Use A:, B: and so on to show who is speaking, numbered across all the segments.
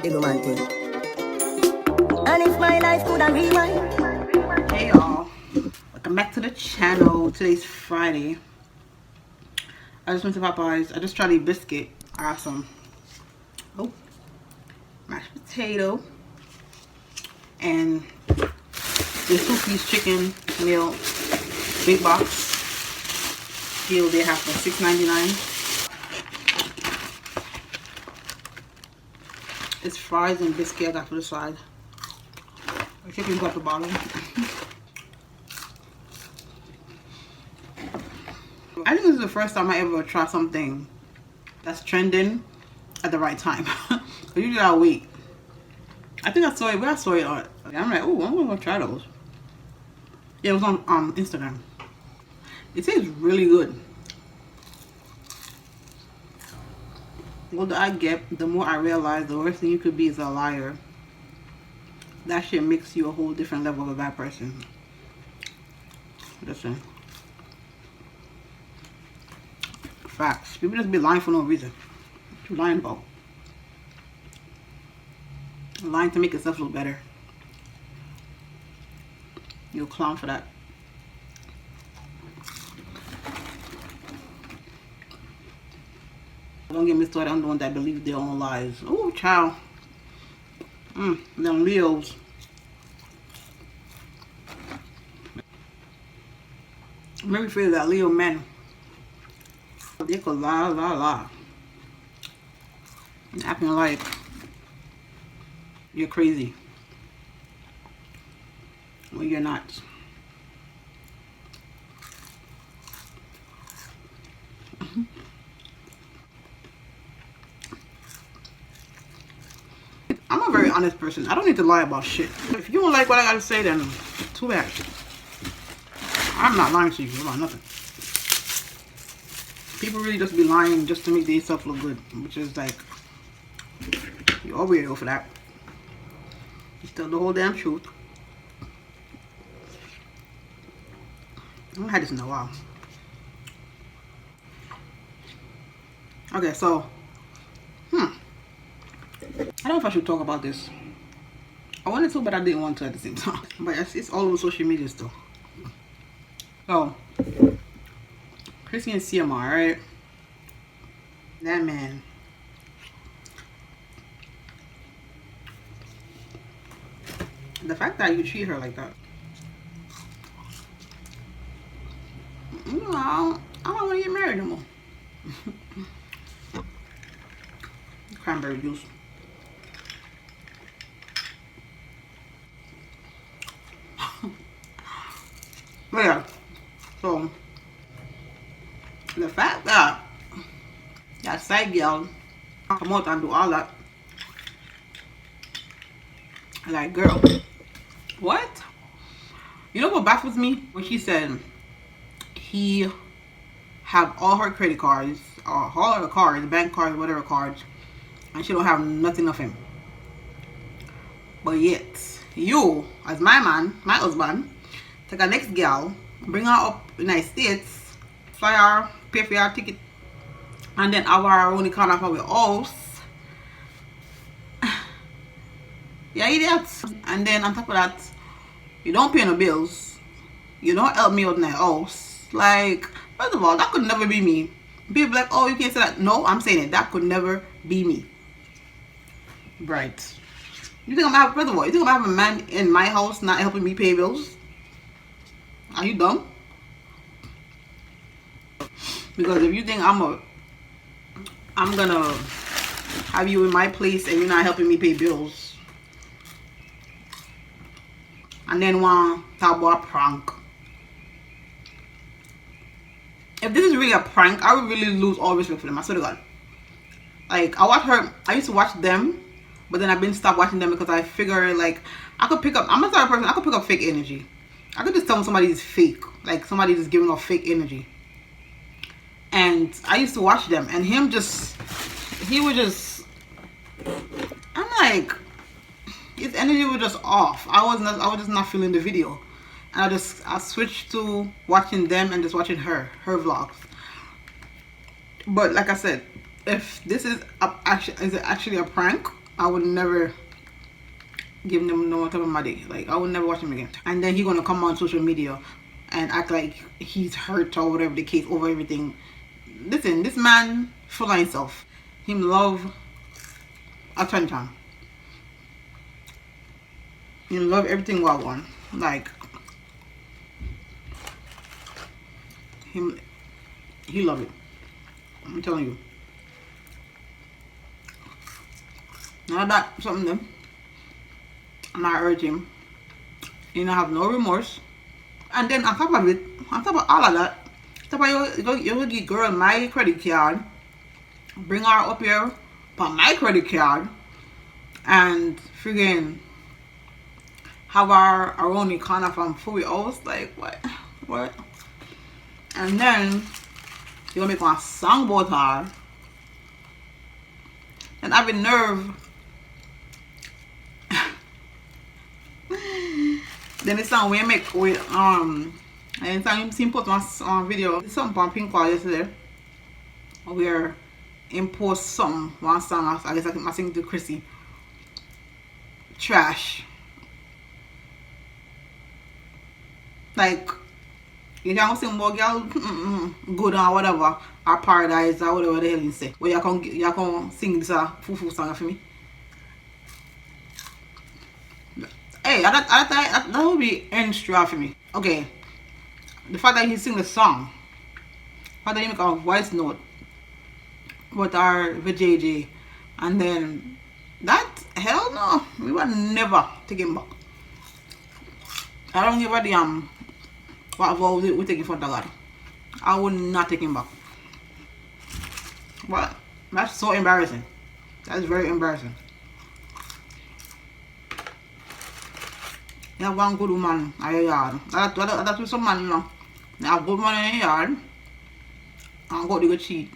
A: Big man thing. And if my life could have rewind.
B: Hey y'all, welcome back to the channel. Today's Friday. I just went to Popeyes. I just tried a biscuit. I got some mashed potato and this 2-piece chicken meal, big box. Deal they have for $6.99. It's fries and biscuit I got for the side. The chicken's at the bottom. I think this is the first time I ever try something that's trending at the right time. Usually I'll wait. I think I saw it, but I saw it on. I'm like, oh, I'm gonna try those. Yeah, it was on Instagram. It tastes really good. The older I get, the more I realize the worst thing you could be is a liar. That shit makes you a whole different level of a bad person. Listen. Facts. People just be lying for no reason. What you lying about? Lying to make yourself look better. You're a clown for that. Don't get me started on the ones that believe their own lies. Oh, child. Them Leos. I'm very afraid of that Leo man. They could lie. And acting like you're crazy when you're not. I'm a very honest person. I don't need to lie about shit. If you don't like what I gotta say, then too bad. I'm not lying to you about nothing. People really just be lying just to make themselves look good, which is like, you're a weirdo for that. You tell the whole damn truth. I haven't had this in a while. Okay, so, I don't know if I should talk about this. I wanted to, but I didn't want to at the same time. But it's all over social media still. So, Crissy and CMR, right? That man. The fact that you treat her like that. You know, I don't want to get married no more. Cranberry juice. But yeah, so the fact that that side girl come out and do all that, like, girl, what? You know what baffles me? When she said he have all her credit cards, or all her cards, bank cards, whatever cards, and she don't have nothing of him. But yet, you, as my man, my husband, take a next girl, bring her up in the United States, fly her, pay for her ticket, and then have her only corner of our house. Yeah, idiots. And then on top of that, you don't pay no bills. You don't help me out in the house. Like, first of all, that could never be me. People like, oh, you can't say that. No, I'm saying it. That could never be me. Right. You think I'm gonna have, first of all, you think I'm gonna have a man in my house not helping me pay bills? Are you dumb? Because if you think I'm gonna have you in my place and you're not helping me pay bills, and then want to talk about a prank. If this is really a prank, I would really lose all respect for them. I swear to God. Like, I used to watch them, but then I've been stopped watching them because I figure, like, I'm a type of person, I could pick up fake energy. I could just tell when somebody is fake. Like, somebody is giving off fake energy. And I used to watch them, and he would just, I'm like, his energy was just off. I was just not feeling the video. And I switched to watching them and just watching her vlogs. But like I said, if this is actually a prank, I would never give him no type of money. Like, I would never watch him again. And then he gonna come on social media and act like he's hurt or whatever the case over everything. Listen, this man full of himself. Him love attention. He love everything well one. Like, he love it. I'm telling you. Now that something them, and I urge him, you know, have no remorse. And then on top of it, on top of all of that, top of you give girl my credit card, bring her up here for my credit card, and friggin' have her around the corner from Fully House. Like, what? And then you gonna make one song about her. And I have a nerve. Then the song we make with and time him put one video. Something on Pink Wall yesterday. Where him post some one song, I guess I sing to Crissy. Trash. Like, you can sing about girl good or whatever, or paradise or whatever the hell you say. But you can sing this fufu song for me. Hey, that would be extra for me. Okay, the fact that he sing the song, the fact that he make a voice note with our VJJ, and then that, hell no, we would never take him back. I don't give a damn what vow we take in front of God. I would not take him back. But that's so embarrassing. That's very embarrassing. You have one good woman in your yard. That's with some man, you know. You have good man in your yard and go to cheat.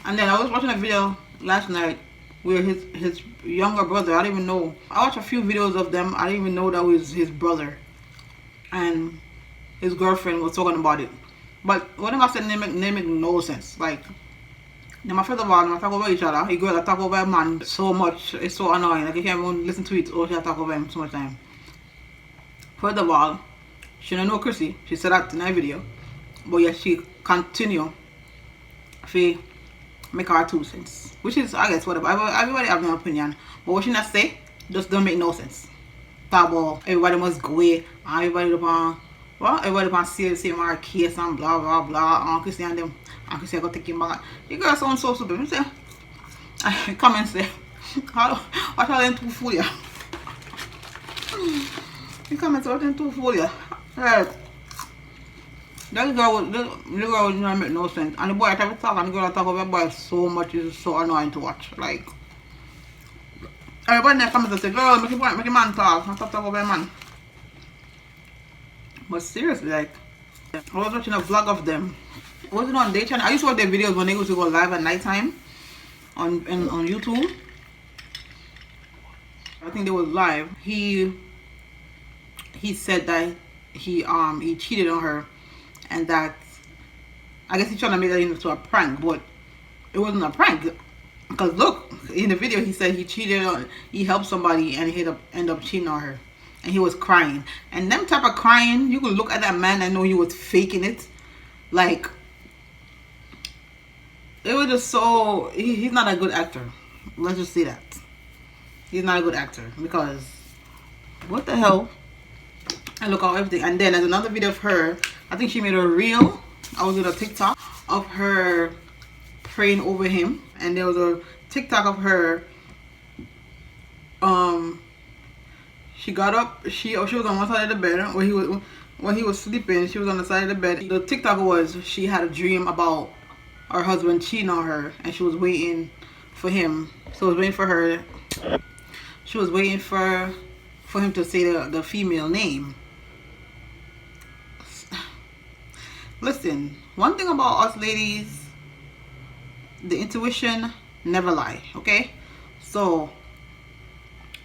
B: And then I was watching a video last night where his younger brother, I didn't even know. I watched a few videos of them. I didn't even know that was his brother. And his girlfriend was talking about it. But what I said, they make no sense. Like, them first of all, they talk over each other. A girl that talk over a man so much, it's so annoying. Like, you can't even listen to it or she talk over him so much time. First of all, she don't know Crissy. She said that in that video. But yet she continue to make her 2 cents. Which is, I guess, whatever. Everybody have their opinion. But what she not say just don't make no sense. Talk about everybody must go away. And everybody upon, well, everybody upon CMR case and blah, blah, blah. And Crissy and them. And Crissy go take him back. The girl sounds so stupid. I say, I come and say, what are them 2 fool ya? You come and say, what are them 2 fool ya? Right. That girl would not make no sense. And the boy I try to talk and the girl I talk about boy so much, is so annoying to watch. Like, everybody comes and say, girl, make a man talk. And stop talking about a man. But seriously, like, I was watching a vlog of them. Was it on their channel? I used to watch their videos when they used to go live at night time on YouTube. I think they was live. He said that he cheated on her, and that I guess he's trying to make that into a prank, but it wasn't a prank. Because look, in the video he said he helped somebody and he end up cheating on her, and he was crying. And them type of crying, you could look at that man and know he was faking it. Like, it was just so, he's not a good actor. Let's just say that. He's not a good actor, because what the hell? And look at everything. And then there's another video of her, I think she made a reel, I was with a TikTok of her praying over him. And there was a TikTok of her, she got up, she was on one side of the bed when he was sleeping. She was on the side of the bed. The TikTok was, she had a dream about her husband cheating on her, and she was waiting for him. So I was waiting for her. She was waiting for him to say the female name. Listen, one thing about us ladies, the intuition never lie, okay? So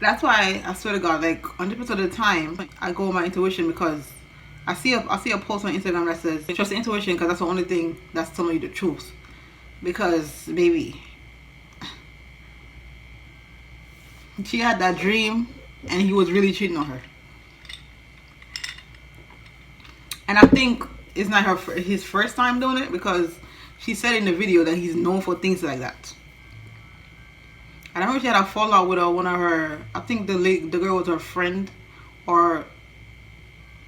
B: that's why I swear to God, like 100% of the time I go with my intuition, because I see a post on Instagram that says trust the intuition because that's the only thing that's telling you the truth. because baby, she had that dream and he was really cheating on her. And I think it's not his first time doing it, because she said in the video that he's known for things like that. And I remember she had a fallout with one of her, I think the girl was her friend, or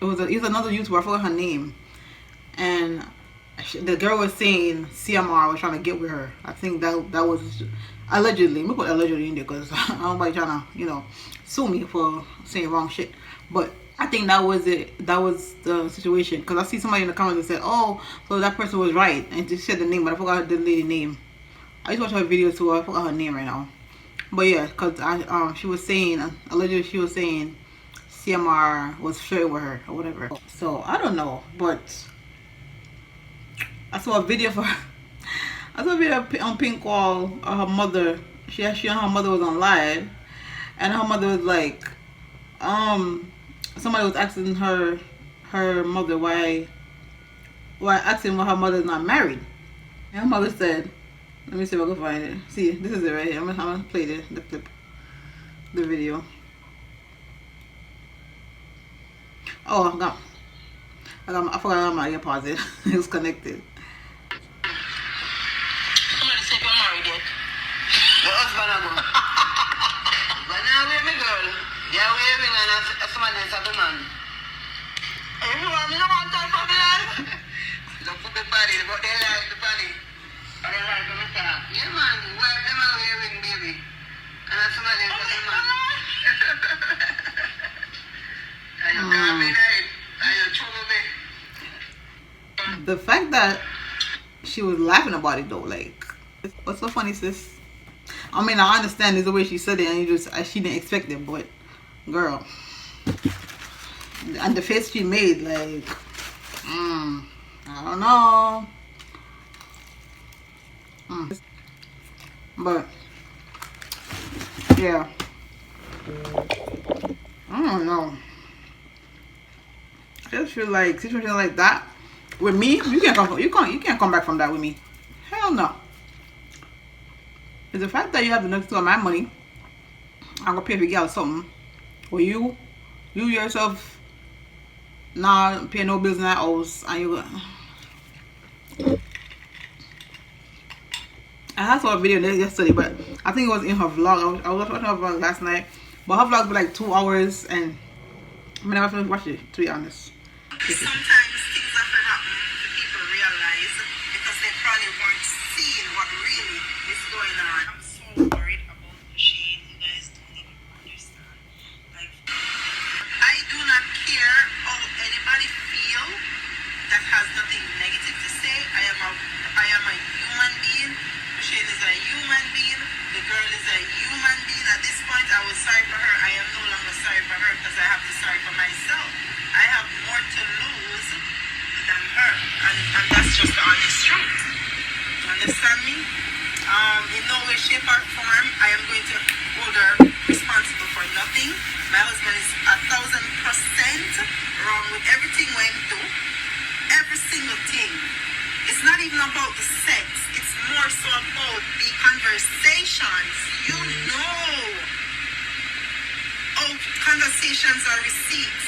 B: it was another YouTuber, I forgot her name. And the girl was saying CMR was trying to get with her. I think that was allegedly. Let me put allegedly in there because I don't want nobody trying to, you know, sue me for saying wrong shit. But I think that was it. That was the situation. Because I see somebody in the comments that said, oh, so that person was right. And just said the name, but I forgot the lady name. I used to watch her videos too. I forgot her name right now. But yeah, because she was saying, allegedly she was saying CMR was flirting with her or whatever. So I don't know. But I saw a video for her. I saw a video on Pink Wall of her mother. She and her mother was on live. And her mother was like, somebody was asking her mother why asking why her mother's not married. And her mother said, let me see if I can find it. See, this is it right here. I'm gonna play the clip, the video. Oh, I forgot I got my earpods in. It was connected.
C: Somebody say you're married yet. Your husband and mom. But now we're my girl. You're waving and somebody else at the man. Everyone, you don't want time for me life. Don't put the body, but they like the body. They like the matter. Yeah man, wife them are waving baby. And that's somebody else at the man. And you can't be right. And you trouble me.
B: The fact that she was laughing about it though, like, what's so funny, sis? I mean, I understand is the way she said it, and she didn't expect it, but girl, and the face she made, like, I don't know, but yeah, I don't know. I just feel like situations like that with me, you can't come back from that with me. Hell no. It's the fact that you have the nerve to steal my money. I'm gonna pay for you girl something. Or you yourself not pay no bills in that house, and you go. I saw a video yesterday, but I think it was in her vlog. I was watching her vlog last night, but her vlog was like 2 hours, and I mean, I never watched it, to be honest.
C: Sometimes things have to happen to people realize because they probably weren't seeing what really is going on. I'm so worried about Shane. You guys don't even understand. Like, I do not care how anybody feel that has nothing negative to say. I am a human being. Shane is a human being. The girl is a human being. At this point, I was sorry for her. I am no longer sorry for her because I have to sorry for myself. I have more to lose than her, and that's just the honest truth. You understand me? In no way, shape, or form, I am going to hold her responsible for nothing. My husband is 1,000% wrong with everything we do. Every single thing. It's not even about the sex. It's more so about the conversations. You know how conversations are received.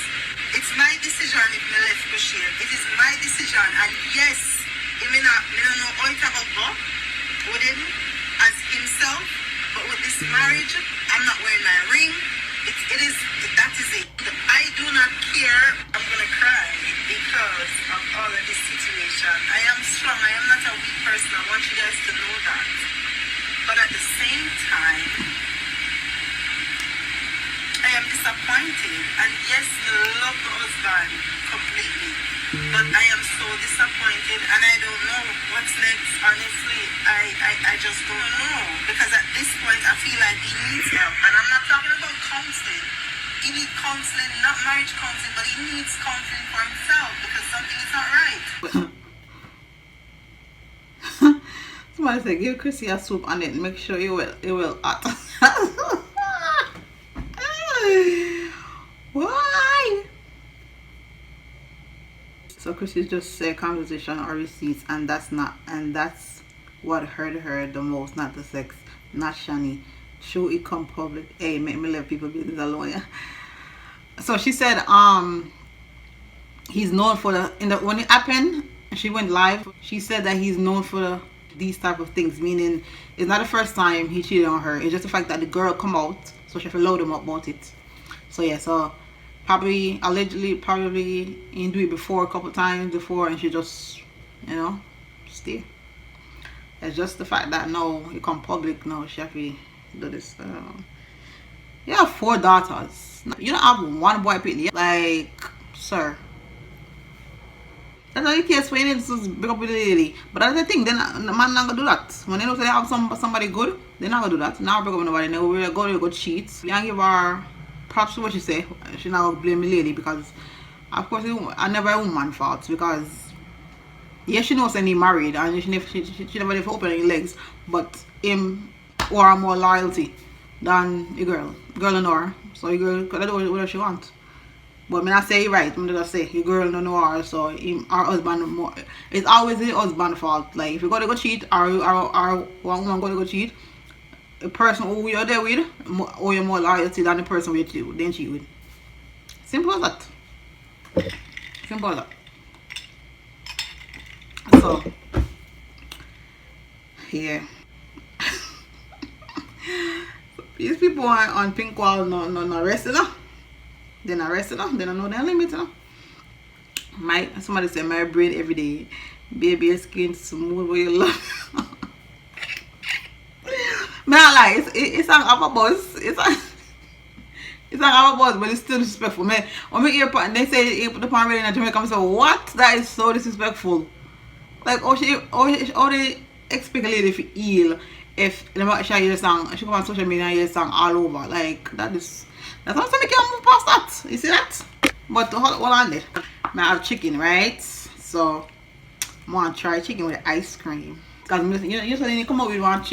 C: It's my decision if I left Bashir. It is my decision. And yes, I may not know how it about go with him as himself, but with this marriage, I'm not wearing my ring. That is it. I do not care. I'm gonna cry because of all of this situation. I am strong. I am not a weak person. I want you guys to know that. But at the same time, I am disappointed, and yes, I love my husband completely, but I am so disappointed, and I don't know what's next. Honestly, I just don't know, because at this point I feel like he needs help, and I'm not talking about counseling. He needs counseling, not marriage counseling, but he needs counseling for himself because something is not right.
B: Somebody said, give Crissy a soup and then make sure it will hot. Why? So Crissy just said conversation or receipts, and that's what hurt her the most, not the sex, not Shani. Show it come public. Hey, make me let people business alone, yeah. So she said, he's known for when it happened, she went live. She said that he's known for these type of things, meaning it's not the first time he cheated on her. It's just the fact that the girl come out, so she load him up about it. So yeah, so allegedly he do it before a couple times before, and she just, you know, stay. It's just the fact that now it come public now, she have to do this. You have 4 daughters. You don't have one boy pitney. Like, sir. That's not the case when you need to big up with the lady. But that's the thing, then the man not gonna do that. When they know they have somebody good, they're not gonna do that. Now big up with nobody. They will go cheat. We can't give her props to what she say. She not gonna blame the lady, because of course I never a woman fault, because yes, she knows that he married and she never left open any legs, but him or her more loyalty than the girl don't know her, so the girl could do whatever she want. But me not say he right, I'm just say the girl don't know her, so her husband more, it's always the husband fault. Like if you gotta go cheat, or one woman gotta go cheat, the person who you're there with or you're more loyalty than the person who you then cheat with. Simple as that. Simple as that. So yeah. These people on pink wall no arrested her. They're not arrested her. They don't know their limit, you know. Somebody said my brain every day. Baby, your skin smooth where you love. Man, I lie, it's an upper buzz. It's an upper buzz, but it's still disrespectful. Man, when we hear and they say he put the pan ready in Jamaica, I say, what? That is so disrespectful. Like, they expect a lady to heal if she hear the song, she come on social media and hear the song all over. Like, that's not something you can't move past that. You see that? But hold on there. I have chicken, right? So I want to try chicken with ice cream. Because you know, you come up with one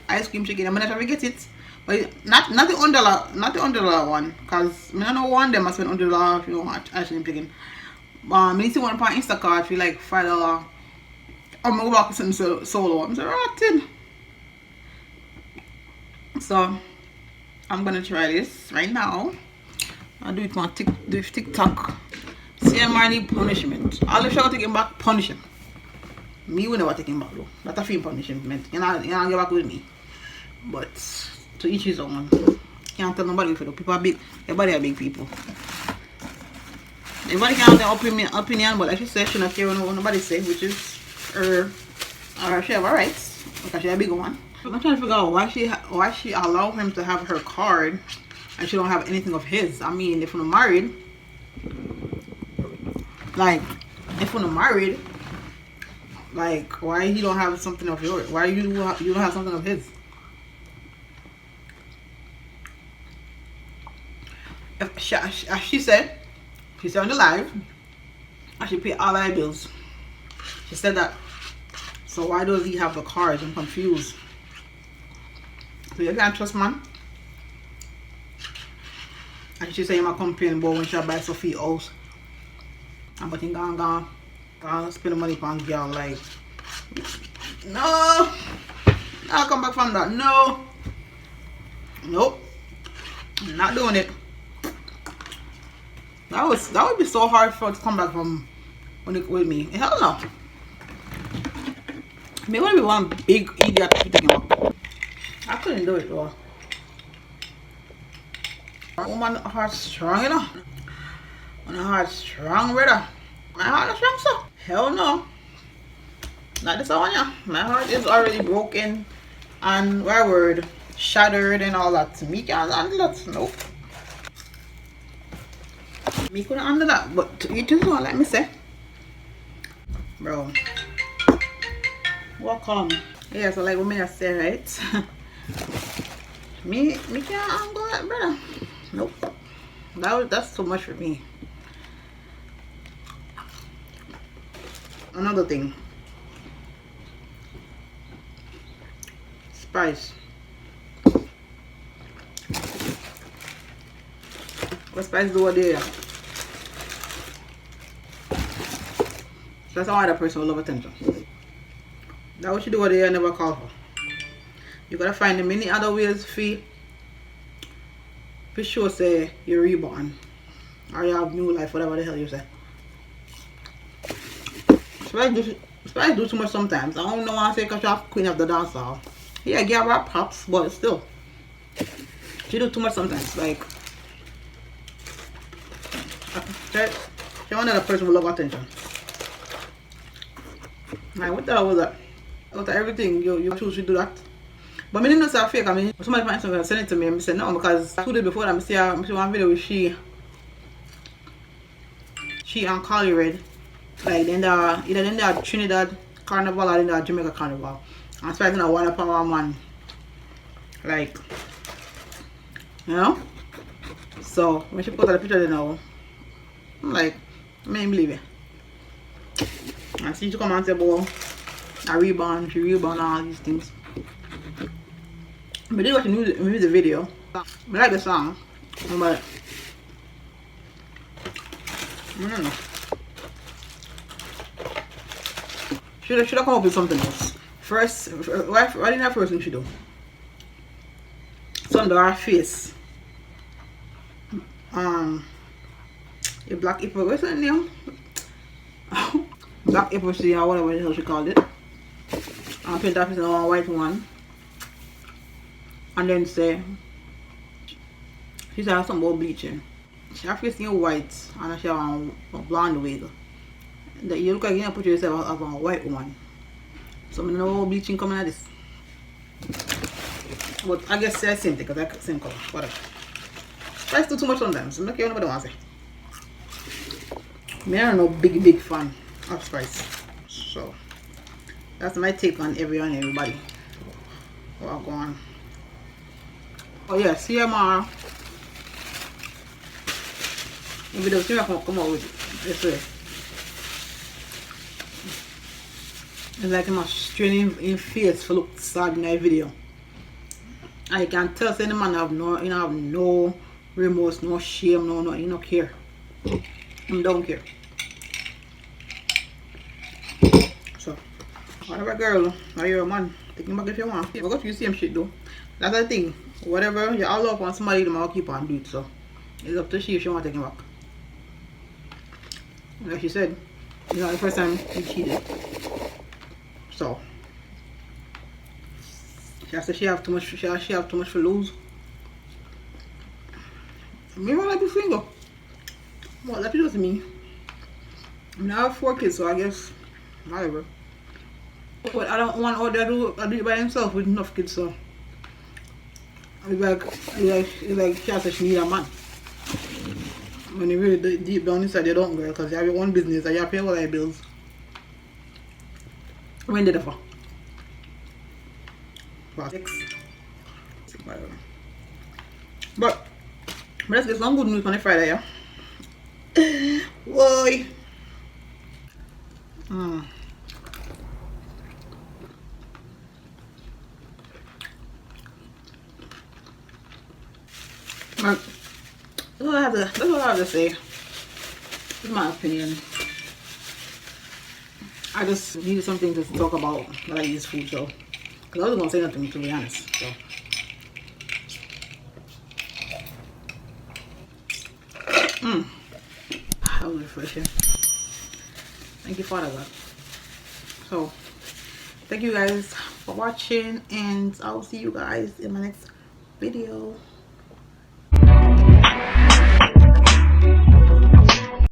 B: ice cream chicken, I'm not try to get it. But not the $100 one. Because I don't know one of them I spend $100 if you want ice cream chicken. I need to one on Instacart for like $5. I'm going to go back to something solo. I'm so rotten. So I'm going to try this right now. I'll do it on TikTok. CMR need punishment. All the show taking back, punish him. Me will never take him back though. That's a film punishment. You know get back with me. But to each his own. Can't tell nobody for the people are big. Everybody are big people. Everybody can have their opinion, but like she said, she not care what nobody say, which is her she have her rights. Because she a big one. I'm trying to figure out why she allow him to have her card and she don't have anything of his. I mean, if we're not married, like why he don't have something of yours? Why you don't have something of his? As she said on the live, I should pay all our bills. She said that. So why does he have the cards? I'm confused. So you can't trust man. And she said I'm complaining about when she buy Sophie house. And but he gone spend the money on girl, like no. I'll come back from that. No. Nope. I'm not doing it. That would be so hard for her to come back from with me. Hell no. I mean, what be one big idiot to take him up? I couldn't do it though. Woman heart strong, you know. My heart strong, brother. My heart is strong, so. Hell no. Not this one, yeah. My heart is already broken and shattered and all that. Me can't handle that. Nope. Me couldn't handle that, but you just don't let me say. Bro. Walk on. Yeah, so like what me I say, right? me can't handle that, brother. Nope. That's too much for me. Another thing. Spice. What spice do I do? That's all that person will love attention. That what you do what they never call for. You gotta find the many other ways for sure say you're reborn. Or you have new life, whatever the hell you say. Spice do too much sometimes. I don't know why I say because she's queen of the dance hall. Yeah, give her props, but still. She do too much sometimes. Like, she's one of the person who love attention. Like, what the hell was that? After everything, you choose to do that. But I didn't know it's fake. I mean, somebody find something and send it to me and I said no, because 2 days before that, I see one video with she and Carly Red. Like, then either then they are Trinidad Carnival or then they are Jamaica Carnival. I'm expecting a 1 power man. Like, you know? So, when she put the picture, you know, I'm like, I can't believe it. And she come and say, boy, she rebound, all these things. But they watch the music video. I like the song, but I don't know. Should I come up with something else? First, what did that first thing she do? So under her face. A black apple, what's her name? Black apple tree or whatever the hell she called it. And paint her face on a white one. And then say, she said something about bleaching. She has face in white and she has a blonde wig. You look like you put yourself as a white woman. So I don't know how bleaching coming at this. But I guess it's the same thing because I same color. Whatever. Spice do too much sometimes. I'm not care what I want to say. I am no big fan of Spice. So that's my take on everybody. What go on. Oh yeah, CMR. Maybe the CMR come out with it. This way. It's like I'm straining in face for look sad in that video. I can tell say the man have no remorse, no shame, no, he don't care. He don't care. So, whatever girl, or you're a man, take him back if you want. You go through the same shit though. That's the thing. Whatever you all up on somebody, they might keep on do it. So, it's up to she if she want to take him back. Like she said, it's not the first time he cheated. So she has to she have too much to lose. Me want to be single. Well, that's just me. I mean, I have 4 kids, so I guess whatever. But I don't want all that do it by himself with enough kids, so it's like she has to she need a man. When you really deep down inside you don't, girl, because you have your own business and you have to pay all your bills. When did it for? 6. Whatever. But let's get some good news on the Friday, yeah? Why? But that's all I have to say. This is my opinion. I just needed something to talk about when I use food, so because I was gonna say nothing, to be honest. So that was refreshing. Thank you, Father God. So thank you guys for watching, and I'll see you guys in my next video.